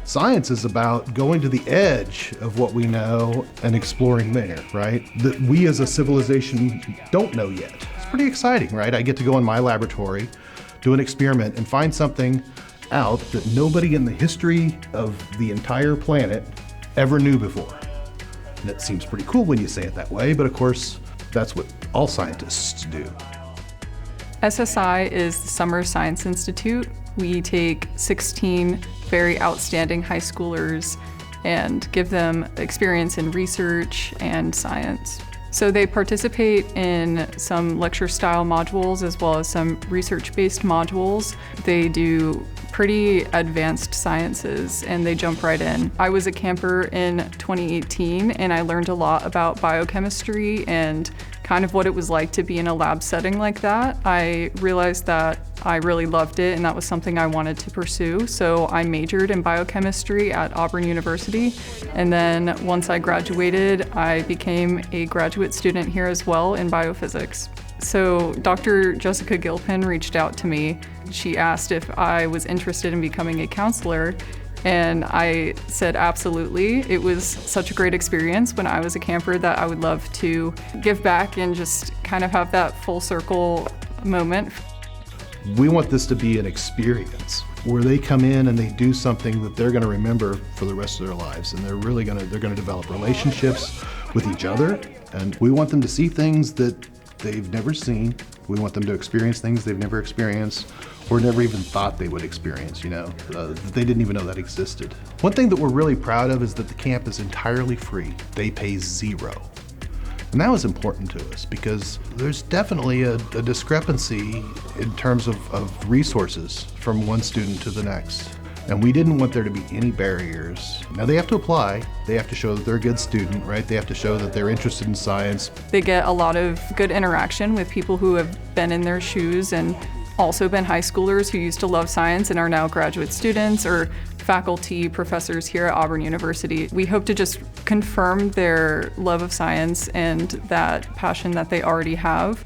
Science is about going to the edge of what we know and exploring there, right? That we as a civilization don't know yet. It's pretty exciting, right? I get to go in my laboratory, do an experiment, and find something out that nobody in the history of the entire planet ever knew before. And it seems pretty cool when you say it that way, but of course, that's what all scientists do. SSI is the Summer Science Institute. We take 16 very outstanding high schoolers and give them experience in research and science. So they participate in some lecture-style modules as well as some research-based modules. They do pretty advanced sciences and they jump right in. I was a camper in 2018 and I learned a lot about biochemistry and kind of what it was like to be in a lab setting like that. I realized that I really loved it and that was something I wanted to pursue. So I majored in biochemistry at Auburn University. And then once I graduated, I became a graduate student here as well in biophysics. So Dr. Jessica Gilpin reached out to me. She asked if I was interested in becoming a counselor. And I said absolutely. It was such a great experience when I was a camper that I would love to give back and just kind of have that full circle moment. We want this to be an experience where they come in and they do something that they're going to remember for the rest of their lives, and they're going to develop relationships with each other, and we want them to see things that they've never seen. We want them to experience things they've never experienced or never even thought they would experience, they didn't even know that existed. One thing that we're really proud of is that the camp is entirely free. They pay zero. And that was important to us because there's definitely a discrepancy in terms of resources from one student to the next. And we didn't want there to be any barriers. Now they have to apply, they have to show that they're a good student, right? They have to show that they're interested in science. They get a lot of good interaction with people who have been in their shoes and also been high schoolers who used to love science and are now graduate students or faculty, professors here at Auburn University. We hope to just confirm their love of science and that passion that they already have.